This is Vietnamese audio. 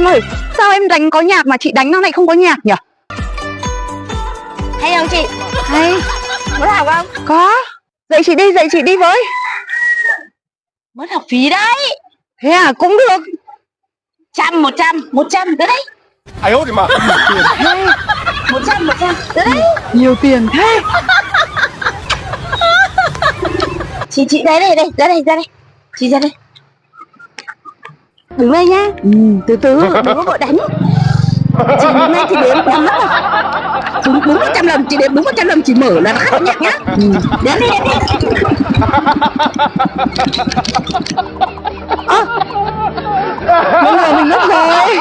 Em ơi, sao em đánh có nhạc mà chị đánh nó lại không có nhạc nhỉ? Hay không chị? Hay. Muốn học không? Có. Dạy chị đi với. Muốn học phí đấy. Thế à, cũng được. 100 tới đấy. 哎呦我的妈！ 100 tới đấy. Nhiều tiền thế. Chị đây đây, ra đây. Chị ra đây. Đứng đây nhá. Từ từ, đừng có vội đánh. Chị hôm nay chị đếm nhầm lắm rồi. Đúng 100 lần, chị đếm đúng 100 lần chị mở là khắc nhạc nhá. Đến đi. Bây giờ mình ngất rồi.